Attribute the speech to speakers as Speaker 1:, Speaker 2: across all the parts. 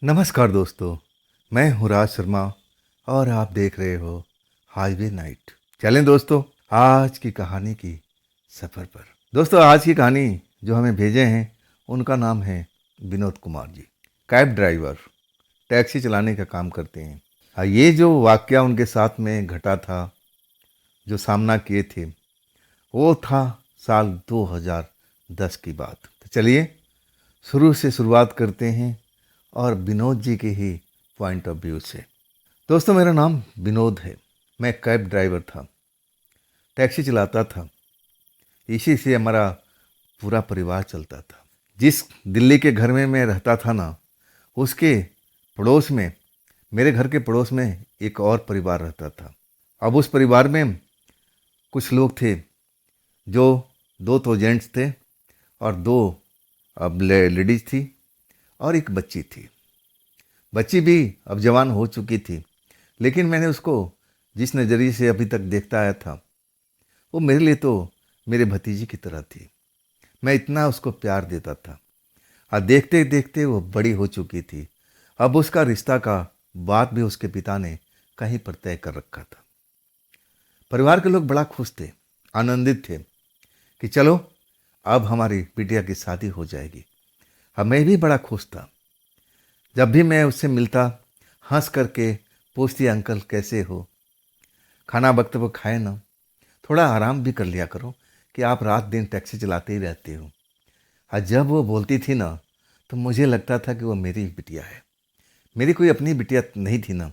Speaker 1: नमस्कार दोस्तों, मैं हूँ राज शर्मा और आप देख रहे हो हाईवे नाइट। चलें दोस्तों, आज की कहानी की सफ़र पर। दोस्तों, आज की कहानी जो हमें भेजे हैं उनका नाम है Vinod Kumar ji. Cab driver, taxi चलाने का काम करते हैं। हाँ, ये जो वाकया उनके साथ में घटा था, जो सामना किए थे, वो था साल 2010 की बात। तो चलिए शुरू से शुरुआत करते हैं और विनोद जी के ही पॉइंट ऑफ व्यू से। दोस्तों, मेरा नाम विनोद है। मैं कैब ड्राइवर था, टैक्सी चलाता था। इसी से हमारा पूरा परिवार चलता था। जिस दिल्ली के घर में मैं रहता था ना, उसके पड़ोस में, मेरे घर के पड़ोस में एक और परिवार रहता था। अब उस परिवार में कुछ लोग थे, जो दो तो जेंट्स थे और दो अब लेडीज थी और एक बच्ची थी। बच्ची भी अब जवान हो चुकी थी, लेकिन मैंने उसको जिस नज़रिए से अभी तक देखता आया था, वो मेरे लिए तो मेरे भतीजी की तरह थी। मैं इतना उसको प्यार देता था और देखते देखते वो बड़ी हो चुकी थी। अब उसका रिश्ता का बात भी उसके पिता ने कहीं पर तय कर रखा था। परिवार के लोग बड़ा खुश थे, आनंदित थे कि चलो अब हमारी बिटिया की शादी हो जाएगी। अब मैं भी बड़ा खुश था। जब भी मैं उससे मिलता, हंस करके पूछती, अंकल कैसे हो, खाना वक्त पर खाए ना, थोड़ा आराम भी कर लिया करो कि आप रात दिन टैक्सी चलाते ही रहते हो। और जब वो बोलती थी ना, तो मुझे लगता था कि वो मेरी बिटिया है। मेरी कोई अपनी बिटिया नहीं थी ना,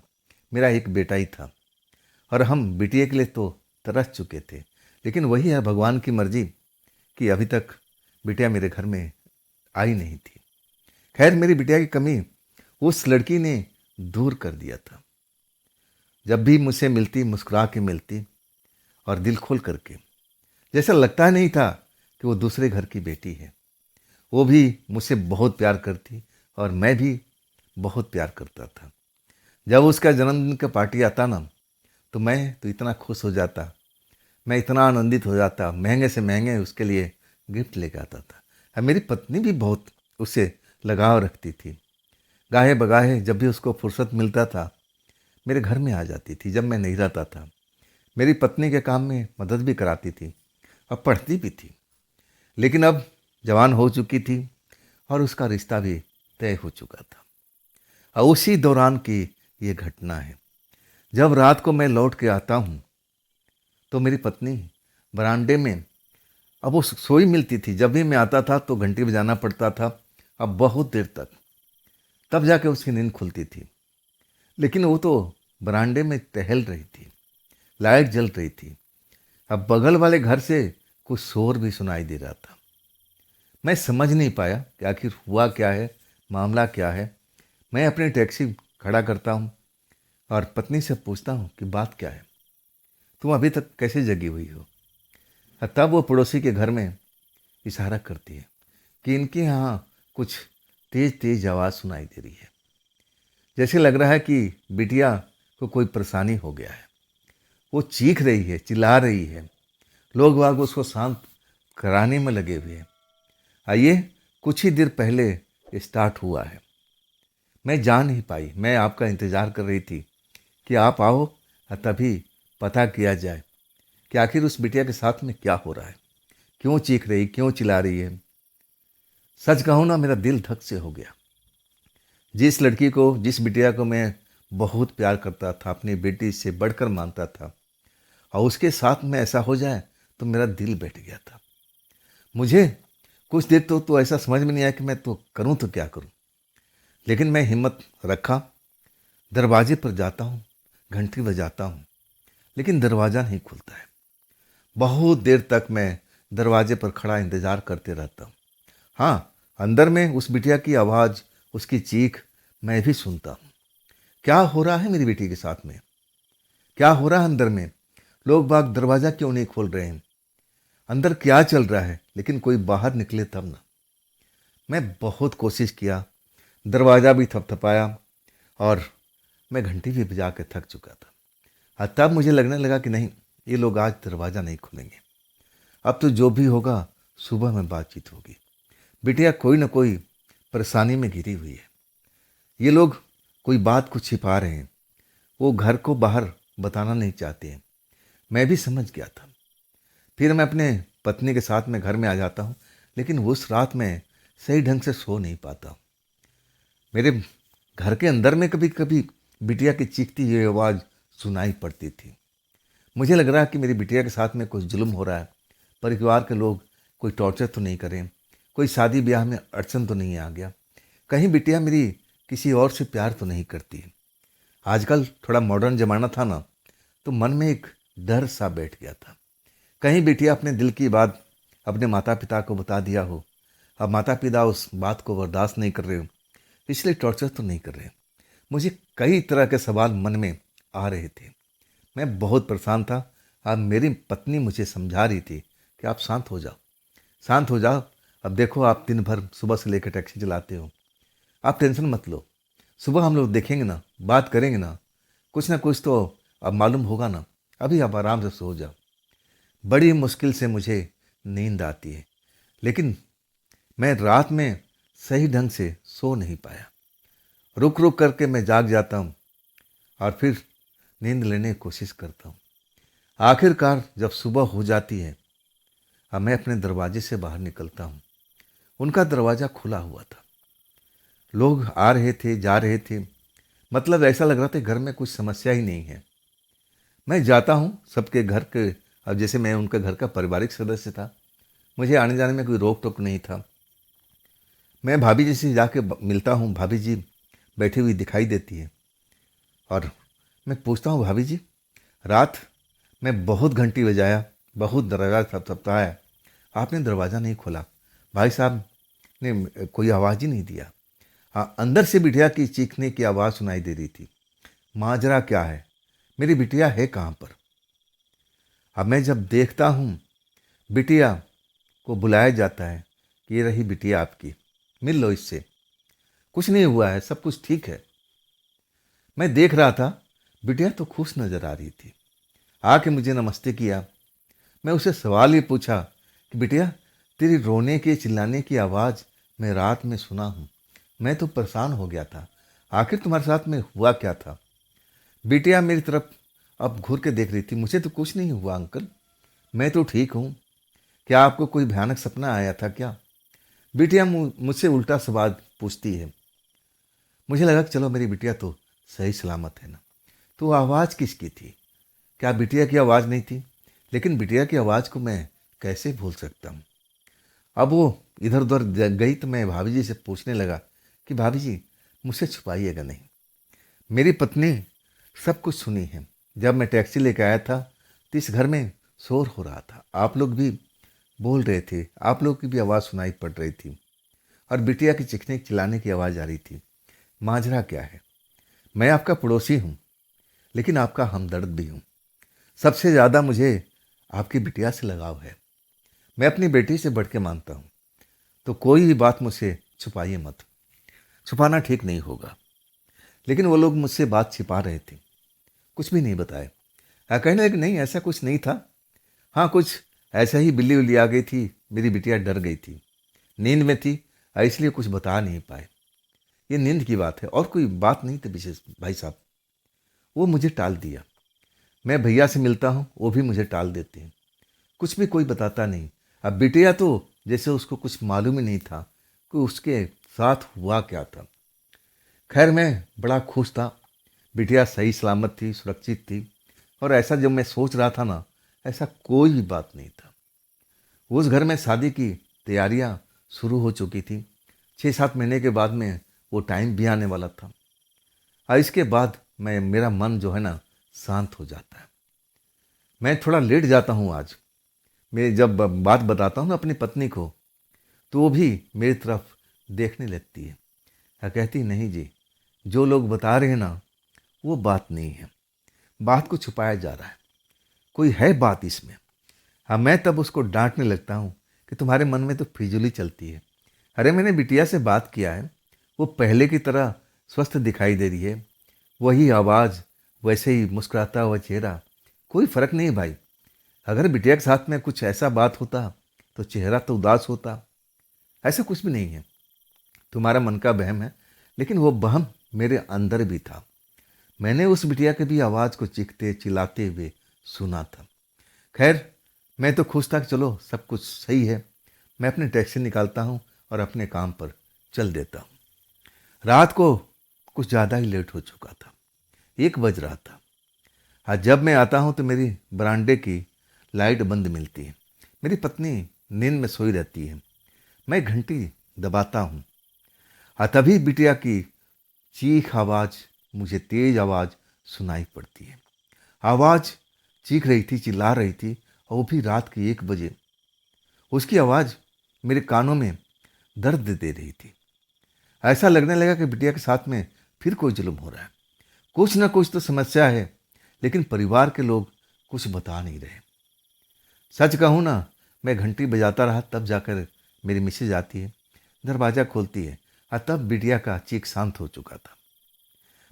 Speaker 1: मेरा एक बेटा ही था। और हम बिटिया के लिए तो तरस चुके थे। लेकिन वही है भगवान की मर्जी कि अभी तक बिटिया मेरे घर में आई नहीं थी। खैर, मेरी बिटिया की कमी उस लड़की ने दूर कर दिया था। जब भी मुझसे मिलती, मुस्कुरा के मिलती और दिल खोल करके, जैसा लगता नहीं था कि वो दूसरे घर की बेटी है। वो भी मुझसे बहुत प्यार करती और मैं भी बहुत प्यार करता था। जब उसका जन्मदिन का पार्टी आता ना, तो मैं तो इतना खुश हो जाता, मैं इतना आनंदित हो जाता, महंगे से महंगे उसके लिए गिफ्ट लेके आता था। और मेरी पत्नी भी बहुत उससे लगाव रखती थी। गाहे बगाहे जब भी उसको फुर्सत मिलता था, मेरे घर में आ जाती थी जब मैं नहीं रहता था। मेरी पत्नी के काम में मदद भी कराती थी और पढ़ती भी थी। लेकिन अब जवान हो चुकी थी और उसका रिश्ता भी तय हो चुका था। और उसी दौरान की ये घटना है। जब रात को मैं लौट के आता हूँ, तो मेरी पत्नी बरामदे में, अब वो सोई मिलती थी। जब भी मैं आता था तो घंटी बजाना पड़ता था, अब बहुत देर तक, तब जाके उसकी नींद खुलती थी। लेकिन वो तो बरामदे में टहल रही थी, लाइट जल रही थी। अब बगल वाले घर से कुछ शोर भी सुनाई दे रहा था। मैं समझ नहीं पाया कि आखिर हुआ क्या है, मामला क्या है। मैं अपनी टैक्सी खड़ा करता हूँ और पत्नी से पूछता हूँ कि बात क्या है, तुम अभी तक कैसे जगी हुई हो। और तब वो पड़ोसी के घर में इशारा करती है कि इनके यहाँ कुछ तेज तेज आवाज़ सुनाई दे रही है, जैसे लग रहा है कि बिटिया को कोई परेशानी हो गया है। वो चीख रही है, चिल्ला रही है। लोग बाग उसको शांत कराने में लगे हुए हैं। आइए, कुछ ही देर पहले स्टार्ट हुआ है। मैं जा नहीं पाई, मैं आपका इंतज़ार कर रही थी कि आप आओ और तभी पता किया जाए कि आखिर उस बिटिया के साथ में क्या हो रहा है, क्यों चीख रही, क्यों चिल्ला रही है। सच कहूँ ना, मेरा दिल धक से हो गया। जिस लड़की को, जिस बिटिया को मैं बहुत प्यार करता था, अपनी बेटी से बढ़कर मानता था, और उसके साथ में ऐसा हो जाए तो मेरा दिल बैठ गया था। मुझे कुछ देर तो ऐसा समझ में नहीं आया कि मैं तो करूं तो क्या करूं। लेकिन मैं हिम्मत रखा, दरवाजे पर जाता हूं, घंटी बजाता हूं, लेकिन दरवाज़ा नहीं खुलता है। बहुत देर तक मैं दरवाजे पर खड़ा इंतज़ार करते रहता हूँ। हाँ, अंदर में उस बिटिया की आवाज़, उसकी चीख मैं भी सुनता हूँ। क्या हो रहा है मेरी बेटी के साथ में, क्या हो रहा है अंदर में, लोग बाग दरवाज़ा क्यों नहीं खोल रहे हैं, अंदर क्या चल रहा है। लेकिन कोई बाहर निकले तब ना। मैं बहुत कोशिश किया, दरवाज़ा भी थपथपाया और मैं घंटी भी बजा के थक चुका था। तब मुझे लगने लगा कि नहीं, ये लोग आज दरवाज़ा नहीं खोलेंगे। अब तो जो भी होगा सुबह में बातचीत होगी। बिटिया कोई ना कोई परेशानी में घिरी हुई है। ये लोग कोई बात को छिपा रहे हैं, वो घर को बाहर बताना नहीं चाहते हैं। मैं भी समझ गया था। फिर मैं अपने पत्नी के साथ में घर में आ जाता हूँ, लेकिन उस रात में सही ढंग से सो नहीं पाता हूँ। मेरे घर के अंदर में कभी कभी बिटिया की चीखती हुई आवाज़ सुनाई पड़ती थी। मुझे लग रहा है कि मेरी बिटिया के साथ में कुछ जुल्म हो रहा है। परिवार के लोग कोई टॉर्चर तो नहीं करें, कोई शादी ब्याह में अड़चन तो नहीं आ गया, कहीं बिटिया मेरी किसी और से प्यार तो नहीं करती है। आजकल थोड़ा मॉडर्न ज़माना था ना, तो मन में एक डर सा बैठ गया था। कहीं बिटिया अपने दिल की बात अपने माता पिता को बता दिया हो। अब माता पिता उस बात को बर्दाश्त नहीं कर रहे हो, इसलिए टॉर्चर तो नहीं कर रहे। मुझे कई तरह के सवाल मन में आ रहे थे। मैं बहुत परेशान था। अब मेरी पत्नी मुझे समझा रही थी कि आप शांत हो जाओ, शांत हो जाओ। अब देखो, आप दिन भर सुबह से लेकर टैक्सी चलाते हो, आप टेंशन मत लो। सुबह हम लोग देखेंगे ना, बात करेंगे ना कुछ तो अब मालूम होगा ना। अभी आप आराम से सो जाओ। बड़ी मुश्किल से मुझे नींद आती है, लेकिन मैं रात में सही ढंग से सो नहीं पाया। रुक रुक करके मैं जाग जाता हूँ और फिर नींद लेने की कोशिश करता हूँ। आखिरकार जब सुबह हो जाती है, अब मैं अपने दरवाजे से बाहर निकलता हूँ। उनका दरवाज़ा खुला हुआ था। लोग आ रहे थे, जा रहे थे। मतलब ऐसा लग रहा था घर में कुछ समस्या ही नहीं है। मैं जाता हूँ सबके घर के। अब जैसे मैं उनका घर का पारिवारिक सदस्य था, मुझे आने जाने में कोई रोक टोक नहीं था। मैं भाभी जी से जाके मिलता हूँ। भाभी जी बैठी हुई दिखाई देती है और मैं पूछता हूँ, भाभी जी, रात मैं बहुत घंटी बजाया, बहुत दरवाज़ा थपथपाया, आपने दरवाज़ा नहीं खोला। भाई साहब ने कोई आवाज़ ही नहीं दिया। हाँ, अंदर से बिटिया की चीखने की आवाज़ सुनाई दे रही थी। माजरा क्या है? मेरी बिटिया है कहाँ पर? अब मैं जब देखता हूँ, बिटिया को बुलाया जाता है कि ये रही बिटिया आपकी, मिल लो इससे, कुछ नहीं हुआ है, सब कुछ ठीक है। मैं देख रहा था, बिटिया तो खुश नजर आ रही थी। आके मुझे नमस्ते किया। मैं उसे सवाल ही पूछा कि बिटिया, तेरी रोने की चिल्लाने की आवाज़ मैं रात में सुना हूँ। मैं तो परेशान हो गया था, आखिर तुम्हारे साथ में हुआ क्या था? बिटिया मेरी तरफ अब घूर के देख रही थी। मुझे तो कुछ नहीं हुआ अंकल, मैं तो ठीक हूँ। क्या आपको कोई भयानक सपना आया था क्या? बिटिया मुझसे उल्टा सवाल पूछती है। मुझे लगा कि चलो मेरी बिटिया तो सही सलामत है ना। तो आवाज़ किसकी थी? क्या बिटिया की आवाज़ नहीं थी? लेकिन बिटिया की आवाज़ को मैं कैसे भूल सकता हूँ। अब वो इधर उधर गई तो मैं भाभी जी से पूछने लगा कि भाभी जी, मुझसे छुपाइएगा नहीं। मेरी पत्नी सब कुछ सुनी है। जब मैं टैक्सी लेकर आया था तो इस घर में शोर हो रहा था, आप लोग भी बोल रहे थे, आप लोग की भी आवाज़ सुनाई पड़ रही थी और बिटिया की चीखने चिल्लाने की आवाज़ आ रही थी। माजरा क्या है? मैं आपका पड़ोसी हूँ, लेकिन आपका हमदर्द भी हूँ। सबसे ज़्यादा मुझे आपकी बिटिया से लगाव है। मैं अपनी बेटी से बढ़ के मानता हूँ। तो कोई भी बात मुझसे छुपाइए मत। छुपाना ठीक नहीं होगा। लेकिन वो लोग मुझसे बात छिपा रहे थे, कुछ भी नहीं बताए। कहने लगे नहीं, ऐसा कुछ नहीं था। हाँ, कुछ ऐसा ही बिल्ली उल्ली आ गई थी, मेरी बिटिया डर गई थी, नींद में थी, इसलिए कुछ बता नहीं पाए। ये नींद की बात है और कोई बात नहीं थी विशेष भाई साहब। वो मुझे टाल दिया। मैं भैया से मिलता हूँ, वो भी मुझे टाल देते हैं। कुछ भी कोई बताता नहीं। अब बिटिया तो जैसे उसको कुछ मालूम ही नहीं था कि उसके साथ हुआ क्या था। खैर, मैं बड़ा खुश था। बिटिया सही सलामत थी, सुरक्षित थी। और ऐसा जब मैं सोच रहा था ना, ऐसा कोई भी बात नहीं था। उस घर में शादी की तैयारियां शुरू हो चुकी थी। 6-7 महीने के बाद में वो टाइम भी आने वाला था। और इसके बाद मेरा मन जो है ना, शांत हो जाता है। मैं थोड़ा लेट जाता हूँ आज। मैं जब बात बताता हूँ ना अपनी पत्नी को, तो वो भी मेरी तरफ देखने लगती है और कहती, नहीं जी, जो लोग बता रहे हैं ना, वो बात नहीं है, बात को छुपाया जा रहा है, कोई है बात इसमें। हाँ, मैं तब उसको डांटने लगता हूँ कि तुम्हारे मन में तो फिजूली चलती है। अरे, मैंने बिटिया से बात किया है, वो पहले की तरह स्वस्थ दिखाई दे रही है। वही आवाज़, वैसे ही मुस्कुराता हुआ चेहरा, कोई फर्क नहीं भाई। अगर बिटिया के साथ में कुछ ऐसा बात होता तो चेहरा तो उदास होता। ऐसा कुछ भी नहीं है, तुम्हारा मन का वहम है। लेकिन वो वहम मेरे अंदर भी था। मैंने उस बिटिया के भी आवाज़ को चीखते चिल्लाते हुए सुना था। खैर, मैं तो खुश था कि चलो सब कुछ सही है। मैं अपनी टैक्सी निकालता हूँ और अपने काम पर चल देता हूँ। रात को कुछ ज़्यादा ही लेट हो चुका था, 1 बज रहा था। आज जब मैं आता हूँ तो मेरी बरामदे की लाइट बंद मिलती है। मेरी पत्नी नींद में सोई रहती है। मैं घंटी दबाता हूँ। तभी बिटिया की चीख आवाज़ मुझे तेज आवाज़ सुनाई पड़ती है। आवाज़ चीख रही थी, चिल्ला रही थी, और वो भी रात के 1 बजे। उसकी आवाज़ मेरे कानों में दर्द दे रही थी। ऐसा लगने लगा कि बिटिया के साथ में फिर कोई जुल्म हो रहा है। कुछ ना कुछ तो समस्या है, लेकिन परिवार के लोग कुछ बता नहीं रहे। सच कहूँ ना, मैं घंटी बजाता रहा, तब जाकर मेरी मिसेज आती है, दरवाज़ा खोलती है, और तब बिटिया का चीख शांत हो चुका था।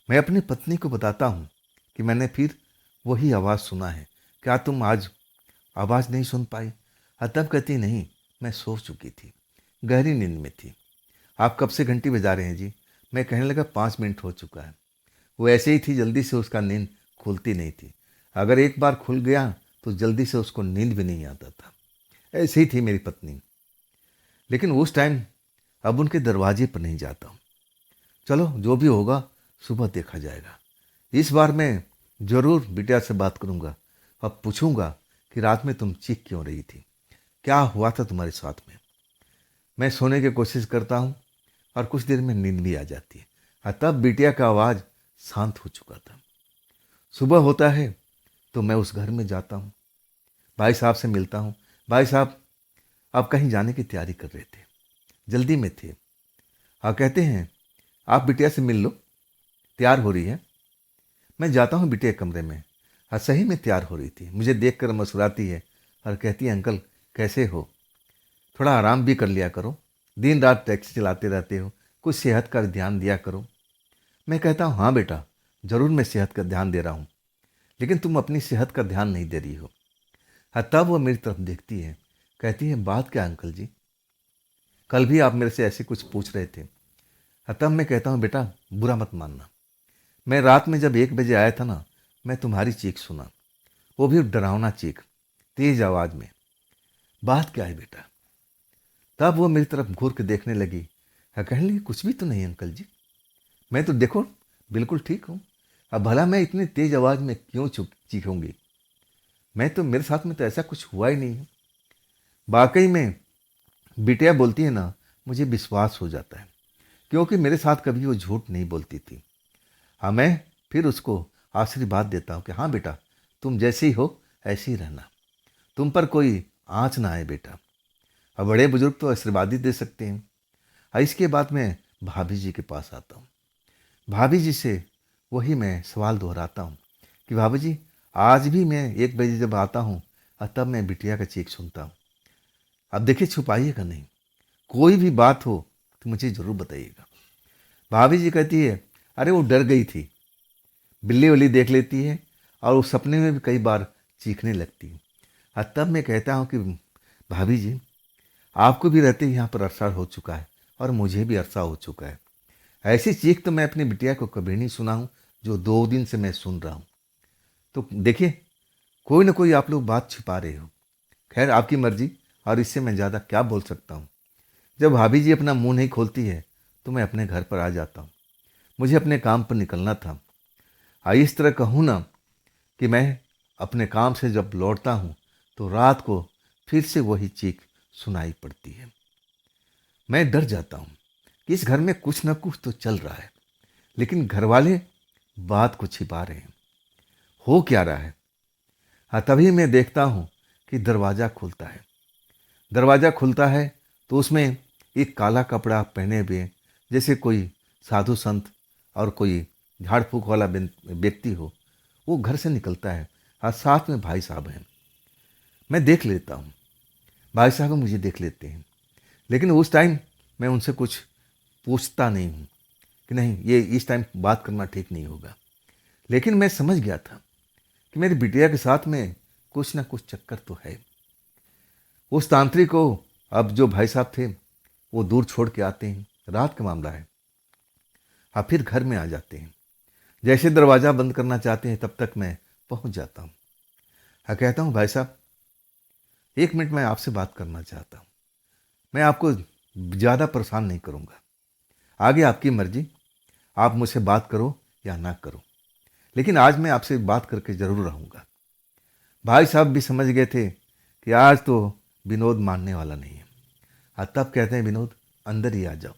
Speaker 1: मैं अपनी पत्नी को बताता हूँ कि मैंने फिर वही आवाज़ सुना है। क्या तुम आज आवाज़ नहीं सुन पाई? तब कहती नहीं, मैं सो चुकी थी, गहरी नींद में थी। आप कब से घंटी बजा रहे हैं जी? मैं कहने लगा 5 मिनट हो चुका है। वो ऐसे ही थी, जल्दी से उसका नींद खुलती नहीं थी। अगर एक बार खुल गया तो जल्दी से उसको नींद भी नहीं आता था। ऐसे ही थी मेरी पत्नी। लेकिन उस टाइम अब उनके दरवाजे पर नहीं जाता हूँ। चलो जो भी होगा सुबह देखा जाएगा। इस बार मैं ज़रूर बिटिया से बात करूँगा और पूछूंगा कि रात में तुम चीख क्यों रही थी, क्या हुआ था तुम्हारे साथ में। मैं सोने की कोशिश करता हूँ और कुछ देर में नींद भी आ जाती है, और तब बिटिया का आवाज़ शांत हो चुका था। सुबह होता है तो मैं उस घर में जाता हूँ, भाई साहब से मिलता हूँ। भाई साहब आप कहीं जाने की तैयारी कर रहे थे, जल्दी में थे। हाँ, कहते हैं आप बिटिया से मिल लो, तैयार हो रही है। मैं जाता हूँ बिटिया के कमरे में। हाँ, सही में तैयार हो रही थी। मुझे देखकर मुस्कुराती है और कहती है, अंकल कैसे हो? थोड़ा आराम भी कर लिया करो, दिन रात टैक्सी चलाते रहते हो, कुछ सेहत का ध्यान दिया करो। मैं कहता हूँ, हाँ बेटा, ज़रूर मैं सेहत का ध्यान दे रहा हूँ, लेकिन तुम अपनी सेहत का ध्यान नहीं दे रही हो। हाँ, तब वो मेरी तरफ देखती है, कहती है, बात क्या अंकल जी? कल भी आप मेरे से ऐसे कुछ पूछ रहे थे। हाँ, तब मैं कहता हूँ, बेटा बुरा मत मानना, मैं रात में जब 1 बजे आया था ना, मैं तुम्हारी चीख सुना, वो भी डरावना चीख, तेज आवाज़ में। बात क्या है बेटा? तब वो मेरी तरफ घूर के देखने लगी। हाँ, कहने लगी, कुछ भी तो नहीं अंकल जी, मैं तो देखो बिल्कुल ठीक हूँ। अब भला मैं इतनी तेज आवाज़ में क्यों चुप चीखूंगी? मैं तो, मेरे साथ में तो ऐसा कुछ हुआ ही नहीं है। वाकई में बिटिया बोलती है ना, मुझे विश्वास हो जाता है, क्योंकि मेरे साथ कभी वो झूठ नहीं बोलती थी। हाँ, मैं फिर उसको आशीर्वाद देता हूँ कि हाँ बेटा, तुम जैसे ही हो ऐसे ही रहना, तुम पर कोई आँच ना आए बेटा। अब बड़े बुजुर्ग तो आशीर्वाद ही दे सकते हैं। इसके बाद मैं भाभी जी के पास आता हूँ। भाभी जी से वही मैं सवाल दोहराता हूँ कि भाभी जी, आज भी मैं 1 बजे जब आता हूँ और तब मैं बिटिया का चीख सुनता हूँ। अब देखिए, छुपाइएगा नहीं, कोई भी बात हो तो मुझे ज़रूर बताइएगा। भाभी जी कहती है, अरे वो डर गई थी, बिल्ली उल्ली देख लेती है और वो सपने में भी कई बार चीखने लगती है। तब मैं कहता हूँ कि भाभी जी, आपको भी रहते ही यहाँ पर अरसा हो चुका है और मुझे भी अरसा हो चुका है। ऐसी चीख तो मैं अपनी बिटिया को कभी नहीं सुना हूँ जो 2 दिन से मैं सुन रहा हूँ। तो देखिए, कोई ना कोई आप लोग बात छिपा रहे हो। खैर, आपकी मर्जी, और इससे मैं ज़्यादा क्या बोल सकता हूँ। जब भाभी जी अपना मुंह नहीं खोलती है तो मैं अपने घर पर आ जाता हूँ। मुझे अपने काम पर निकलना था। इस तरह कहूँ ना कि मैं अपने काम से जब लौटता हूँ तो रात को फिर से वही चीख सुनाई पड़ती है। मैं डर जाता हूँ कि इस घर में कुछ ना कुछ तो चल रहा है, लेकिन घर वाले बात को छिपा रहे हैं। हो क्या रहा है? हाँ, तभी मैं देखता हूँ कि दरवाज़ा खुलता है। दरवाज़ा खुलता है तो उसमें एक काला कपड़ा पहने हुए, जैसे कोई साधु संत और कोई झाड़ फूक वाला व्यक्ति हो, वो घर से निकलता है। और साथ में भाई साहब हैं। मैं देख लेता हूँ, भाई साहब मुझे देख लेते हैं, लेकिन उस टाइम मैं उनसे कुछ पूछता नहीं हूँ कि नहीं, ये इस टाइम बात करना ठीक नहीं होगा। लेकिन मैं समझ गया था कि मेरी बिटिया के साथ में कुछ ना कुछ चक्कर तो है। उस तांत्रिक को अब जो भाई साहब थे वो दूर छोड़ के आते हैं, रात का मामला है। आप फिर घर में आ जाते हैं। जैसे दरवाज़ा बंद करना चाहते हैं तब तक मैं पहुंच जाता हूँ। कहता हूँ भाई साहब, 1 मिनट मैं आपसे बात करना चाहता हूँ। मैं आपको ज़्यादा परेशान नहीं करूँगा, आगे आपकी मर्जी, आप मुझसे बात करो या ना करो, लेकिन आज मैं आपसे बात करके ज़रूर रहूँगा। भाई साहब भी समझ गए थे कि आज तो विनोद मानने वाला नहीं है। तब कहते हैं, विनोद अंदर ही आ जाओ,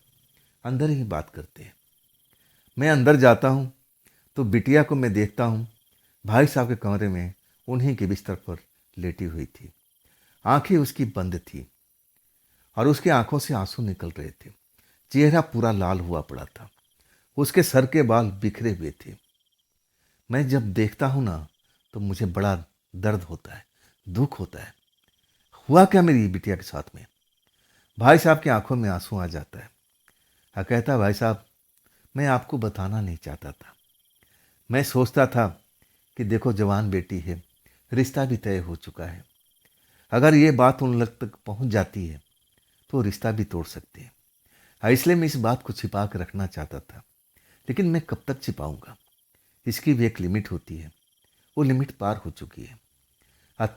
Speaker 1: अंदर ही बात करते हैं। मैं अंदर जाता हूँ तो बिटिया को मैं देखता हूँ भाई साहब के कमरे में उन्हीं के बिस्तर पर लेटी हुई थी। आंखें उसकी बंद थी और उसकी आंखों से आंसू निकल रहे थे। चेहरा पूरा लाल हुआ पड़ा था। उसके सर के बाल बिखरे हुए थे। मैं जब देखता हूँ ना तो मुझे बड़ा दर्द होता है, दुख होता है। हुआ क्या मेरी बिटिया के साथ में? भाई साहब की आंखों में आंसू आ जाता है। कहता, भाई साहब मैं आपको बताना नहीं चाहता था। मैं सोचता था कि देखो जवान बेटी है, रिश्ता भी तय हो चुका है। अगर ये बात उन लोग तक पहुंच जाती है तो रिश्ता भी तोड़ सकते हैं। इसलिए मैं इस बात को छिपा कर रखना चाहता था, लेकिन मैं कब तक छिपाऊंगा? इसकी भी एक लिमिट होती है, वो लिमिट पार हो चुकी है।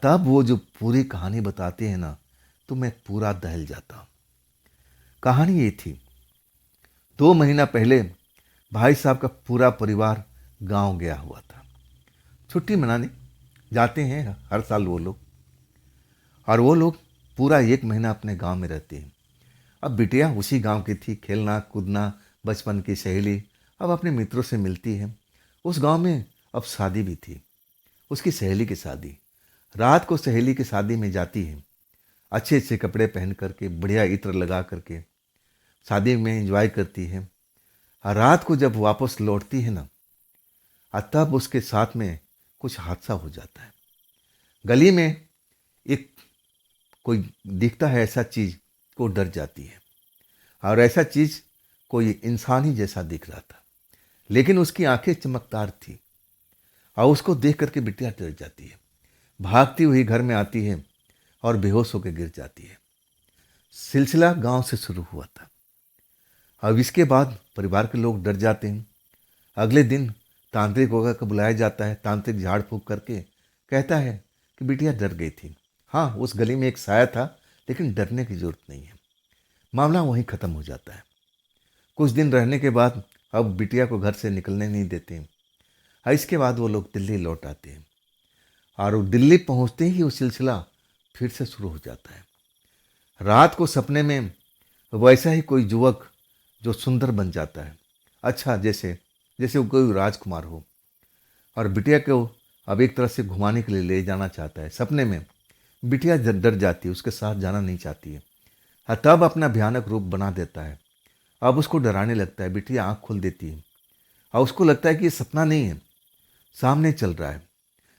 Speaker 1: तब वो जो पूरी कहानी बताते हैं ना, तो मैं पूरा दहल जाता हूँ। कहानी ये थी, 2 महीना पहले भाई साहब का पूरा परिवार गांव गया हुआ था। छुट्टी मनाने जाते हैं हर साल वो लोग, और वो लोग पूरा 1 महीना अपने गांव में रहते हैं। अब बिटिया उसी गांव की थी, खेलना कूदना, बचपन की सहेली अब अपने मित्रों से मिलती है। उस गांव में अब शादी भी थी, उसकी सहेली की शादी। रात को सहेली की शादी में जाती है, अच्छे अच्छे कपड़े पहन करके, बढ़िया इत्र लगा करके शादी में एंजॉय करती है। और रात को जब वापस लौटती है ना, तब उसके साथ में कुछ हादसा हो जाता है। गली में एक कोई दिखता है ऐसा चीज को डर जाती है, और ऐसा चीज कोई इंसान ही जैसा दिख रहा था, लेकिन उसकी आंखें चमकदार थी। और उसको देख करके बिटिया डर जाती है, भागती हुई घर में आती है और बेहोश होकर गिर जाती है। सिलसिला गांव से शुरू हुआ था। अब इसके बाद परिवार के लोग डर जाते हैं। अगले दिन तांत्रिक होगा को बुलाया जाता है। तांत्रिक झाड़ फूक करके कहता है कि बिटिया डर गई थी। हाँ, उस गली में एक साया था, लेकिन डरने की जरूरत नहीं है। मामला वहीं ख़त्म हो जाता है। कुछ दिन रहने के बाद अब बिटिया को घर से निकलने नहीं देते हैं। इसके बाद वो लोग दिल्ली लौट आते हैं, और वो दिल्ली पहुंचते ही वो सिलसिला फिर से शुरू हो जाता है। रात को सपने में वैसा ही कोई युवक जो सुंदर बन जाता है, अच्छा जैसे जैसे वो कोई राजकुमार हो, और बिटिया को अब एक तरह से घुमाने के लिए ले जाना चाहता है। सपने में बिटिया डर जाती है, उसके साथ जाना नहीं चाहती है। तब अपना भयानक रूप बना देता है। अब उसको डराने लगता है। बिटिया आँख खोल देती है और उसको लगता है कि ये सपना नहीं है, सामने चल रहा है,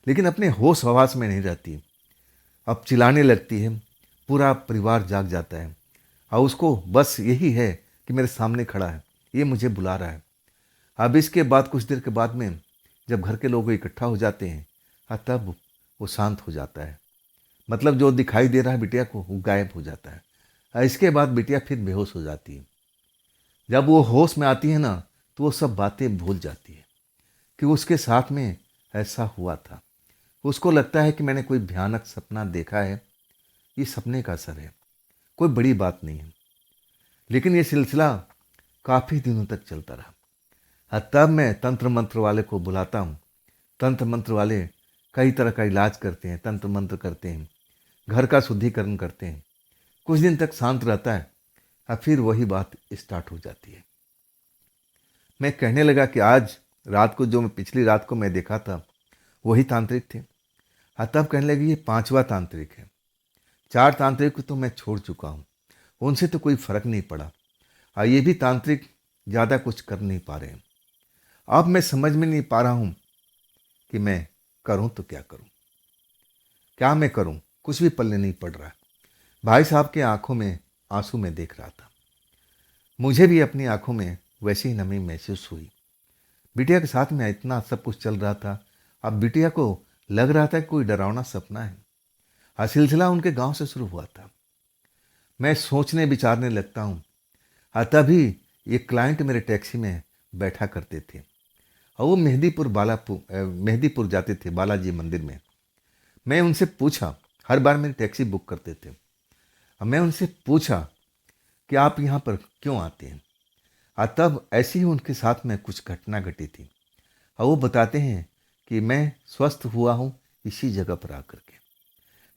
Speaker 1: लेकिन अपने होश हवास में नहीं रहती। अब चिल्लाने लगती है। पूरा परिवार जाग जाता है, और उसको बस यही है कि मेरे सामने खड़ा है, ये मुझे बुला रहा है। अब इसके बाद कुछ देर के बाद में जब घर के लोग इकट्ठा हो जाते हैं, तब वो शांत हो जाता है। मतलब जो दिखाई दे रहा है बिटिया को, वो गायब हो जाता है। इसके बाद बिटिया फिर बेहोश हो जाती है। जब वो होश में आती है ना, तो वो सब बातें भूल जाती है कि उसके साथ में ऐसा हुआ था। उसको लगता है कि मैंने कोई भयानक सपना देखा है, ये सपने का असर है, कोई बड़ी बात नहीं है। लेकिन ये सिलसिला काफ़ी दिनों तक चलता रहा। तब मैं तंत्र मंत्र वाले को बुलाता हूँ। तंत्र मंत्र वाले कई तरह का इलाज करते हैं, तंत्र मंत्र करते हैं, घर का शुद्धिकरण करते हैं। कुछ दिन तक शांत रहता है, और फिर वही बात स्टार्ट हो जाती है। मैं कहने लगा कि आज रात को जो मैं पिछली रात को मैं देखा था, वही तांत्रिक थे। तब कहने लगी ये 5वां तांत्रिक है। 4 तांत्रिक को तो मैं छोड़ चुका हूँ, उनसे तो कोई फर्क नहीं पड़ा, और ये भी तांत्रिक ज़्यादा कुछ कर नहीं पा रहे हैं। अब मैं समझ में नहीं पा रहा हूँ कि मैं करूँ तो क्या करूँ, क्या मैं करूँ, कुछ भी पल्ले नहीं पड़ रहा। भाई साहब के आंखों में आंसू में देख रहा था। मुझे भी अपनी आंखों में वैसी ही नमी महसूस हुई। बिटिया के साथ में इतना सब कुछ चल रहा था। अब बिटिया को लग रहा था कि कोई डरावना सपना है। सिलसिला उनके गांव से शुरू हुआ था। मैं सोचने विचारने लगता हूँ। तभी एक क्लाइंट मेरे टैक्सी में बैठा करते थे। और वो मेहंदीपुर जाते थे बालाजी मंदिर में। मैं उनसे पूछा, हर बार मेरी टैक्सी बुक करते थे। अब मैं उनसे पूछा कि आप यहाँ पर क्यों आते हैं। और तब ऐसे ही उनके साथ में कुछ घटना घटी थी। और वो बताते हैं कि मैं स्वस्थ हुआ हूँ इसी जगह पर आकर के,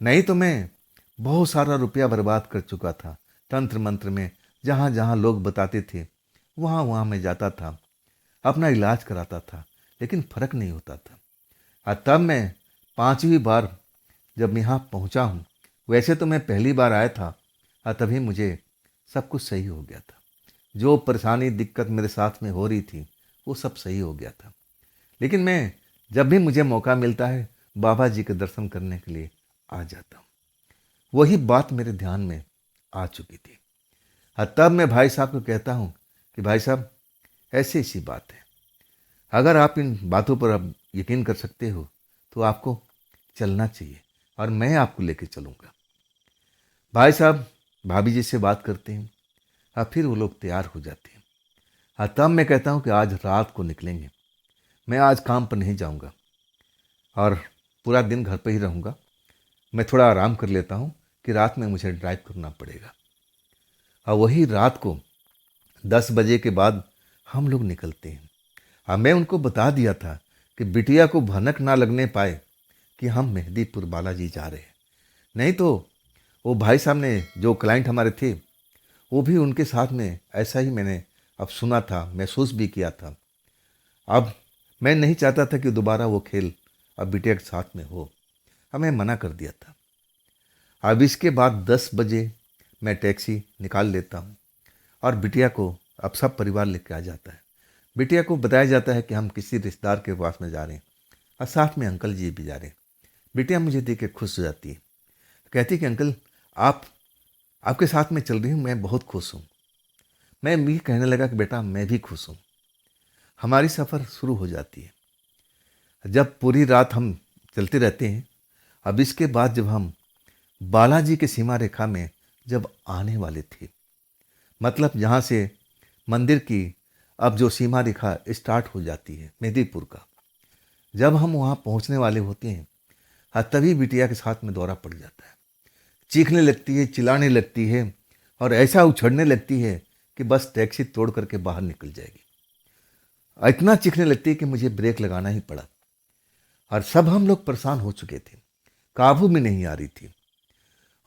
Speaker 1: नहीं तो मैं बहुत सारा रुपया बर्बाद कर चुका था तंत्र मंत्र में। जहाँ जहाँ लोग बताते थे वहाँ वहाँ मैं जाता था, अपना इलाज कराता था, लेकिन फर्क नहीं होता था। और तब मैं 5वीं बार जब यहाँ पहुँचा हूँ, वैसे तो मैं पहली बार आया था और तभी मुझे सब कुछ सही हो गया था। जो परेशानी दिक्कत मेरे साथ में हो रही थी वो सब सही हो गया था। लेकिन मैं जब भी मुझे मौका मिलता है बाबा जी के दर्शन करने के लिए आ जाता हूँ। वही बात मेरे ध्यान में आ चुकी थी। और तब मैं भाई साहब को कहता हूँ कि भाई साहब, ऐसी ऐसी बात है, अगर आप इन बातों पर अब यकीन कर सकते हो तो आपको चलना चाहिए और मैं आपको लेके चलूँगा। भाई साहब भाभी जी से बात करते हैं और फिर वो लोग तैयार हो जाते हैं। और तब मैं कहता हूँ कि आज रात को निकलेंगे, मैं आज काम पर नहीं जाऊँगा और पूरा दिन घर पर ही रहूँगा। मैं थोड़ा आराम कर लेता हूँ कि रात में मुझे ड्राइव करना पड़ेगा। और वही रात को 10 बजे के बाद हम लोग निकलते हैं। और मैं उनको बता दिया था कि बिटिया को भनक ना लगने पाए कि हम मेहंदीपुर बालाजी जा रहे हैं, नहीं तो वो भाई साहब ने जो क्लाइंट हमारे थे वो भी उनके साथ में ऐसा ही मैंने अब सुना था, महसूस भी किया था। अब मैं नहीं चाहता था कि दोबारा वो खेल अब बिटिया के साथ में हो। अब मैं मना कर दिया था। अब इसके बाद 10 बजे मैं टैक्सी निकाल लेता हूँ और बिटिया को अब सब परिवार लेके आ जाता है। बिटिया को बताया जाता है कि हम किसी रिश्तेदार के पास में जा रहे हैं और साथ में अंकल जी भी जा रहे हैं। बिटिया मुझे देख के खुश हो जाती है, कहती है कि अंकल आप आपके साथ में चल रही हूँ, मैं बहुत खुश हूँ। मैं भी कहने लगा कि बेटा मैं भी खुश हूँ। हमारी सफ़र शुरू हो जाती है। जब पूरी रात हम चलते रहते हैं। अब इसके बाद जब हम बालाजी के सीमा रेखा में जब आने वाले थे, मतलब जहाँ से मंदिर की अब जो सीमा रेखा स्टार्ट हो जाती है मेहंदीपुर का, जब हम वहाँ पहुँचने वाले होते हैं हाँ तभी बिटिया के साथ में दौरा पड़ जाता है। चीखने लगती है, चिल्लाने लगती है और ऐसा उछड़ने लगती है कि बस टैक्सी तोड़ करके बाहर निकल जाएगी। इतना चीखने लगती है कि मुझे ब्रेक लगाना ही पड़ा। और सब हम लोग परेशान हो चुके थे, काबू में नहीं आ रही थी।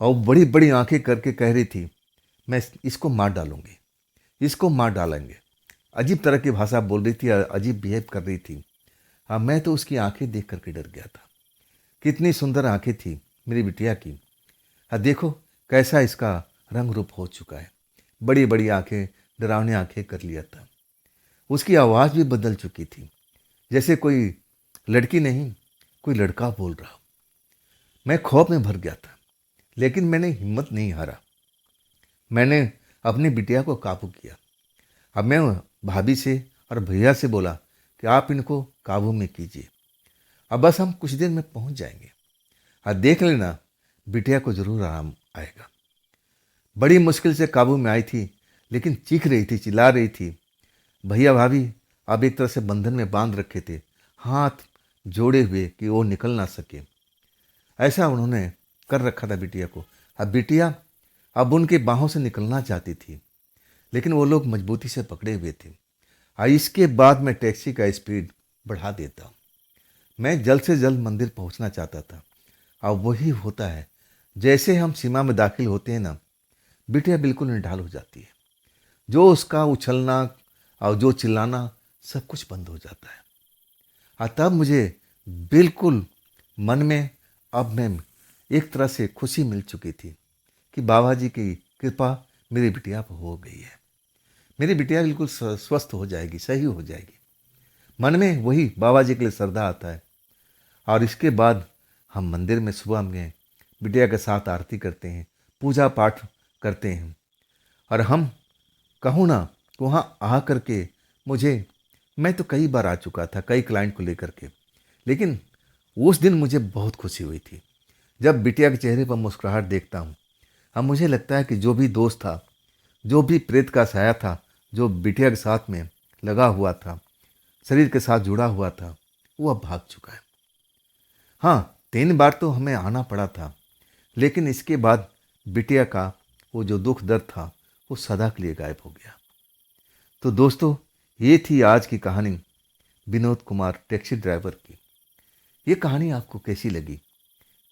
Speaker 1: और बड़ी बड़ी आंखें करके कह रही थी मैं इसको मार डालूंगी, इसको मार डालेंगे। अजीब तरह की भाषा बोल रही थी, अजीब बिहेव कर रही थी। हाँ मैं तो उसकी आंखें देख करके डर गया था। कितनी सुंदर आंखें थी मेरी बिटिया की। हाँ देखो कैसा इसका रंग रूप हो चुका है, बड़ी बड़ी आंखें, डरावनी आंखें कर लिया था। उसकी आवाज़ भी बदल चुकी थी, जैसे कोई लड़की नहीं कोई लड़का बोल रहा हो। मैं खौफ में भर गया था, लेकिन मैंने हिम्मत नहीं हारा। मैंने अपनी बिटिया को काबू किया। अब मैं भाभी से और भैया से बोला कि आप इनको काबू में कीजिए, अब बस हम कुछ देर में पहुंच जाएंगे। और देख लेना बिटिया को जरूर आराम आएगा। बड़ी मुश्किल से काबू में आई थी, लेकिन चीख रही थी, चिल्ला रही थी। भैया भाभी अब एक तरह से बंधन में बांध रखे थे, हाथ जोड़े हुए कि वो निकल ना सके। ऐसा उन्होंने कर रखा था बिटिया को। अब बिटिया अब उनके बाहों से निकलना चाहती थी, लेकिन वो लोग मजबूती से पकड़े हुए थे। और इसके बाद मैं टैक्सी का स्पीड बढ़ा देता हूँ। मैं जल्द से जल्द मंदिर पहुँचना चाहता था। और वही होता है, जैसे हम सीमा में दाखिल होते हैं ना, बिटिया बिल्कुल निढाल हो जाती है। जो उसका उछलना और जो चिल्लाना सब कुछ बंद हो जाता है। और तब मुझे बिल्कुल मन में अब मैं एक तरह से खुशी मिल चुकी थी कि बाबा जी की कृपा मेरी बिटिया पर हो गई है। मेरी बिटिया बिल्कुल स्वस्थ हो जाएगी, सही हो जाएगी। मन में वही बाबा जी के लिए श्रद्धा आता है। और इसके बाद हम मंदिर में सुबह में बिटिया के साथ आरती करते हैं, पूजा पाठ करते हैं। और हम कहूँ ना वहाँ आ करके मैं तो कई बार आ चुका था कई क्लाइंट को लेकर के, लेकिन उस दिन मुझे बहुत खुशी हुई थी जब बिटिया के चेहरे पर मुस्कुराहट देखता हूँ। अब मुझे लगता है कि जो भी दोस्त था, जो भी प्रेत का साया था जो बिटिया के साथ में लगा हुआ था, शरीर के साथ जुड़ा हुआ था, वो अब भाग चुका है। हाँ, 3 बार तो हमें आना पड़ा था, लेकिन इसके बाद बिटिया का वो जो दुख दर्द था, वो सदा के लिए गायब हो गया। तो दोस्तों, ये थी आज की कहानी विनोद कुमार टैक्सी ड्राइवर की। ये कहानी आपको कैसी लगी?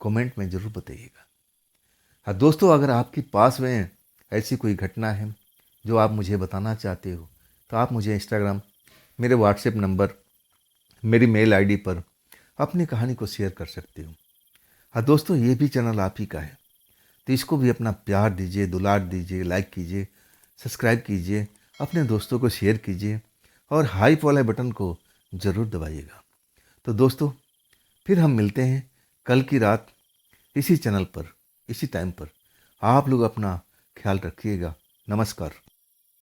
Speaker 1: कमेंट में ज़रूर बताइएगा। हाँ दोस्तों, अगर आपके पास में ऐसी कोई घटना है जो आप मुझे बताना चाहते हो, तो आप मुझे इंस्टाग्राम, मेरे व्हाट्सएप नंबर, मेरी मेल आईडी पर अपनी कहानी को शेयर कर सकते हो। हाँ दोस्तों, ये भी चैनल आप ही का है, तो इसको भी अपना प्यार दीजिए, दुलार दीजिए, लाइक कीजिए, सब्सक्राइब कीजिए, अपने दोस्तों को शेयर कीजिए और हाइप वाले बटन को ज़रूर दबाइएगा। तो दोस्तों, फिर हम मिलते हैं कल की रात इसी चैनल पर, इसी टाइम पर। आप लोग अपना ख्याल रखिएगा। नमस्कार।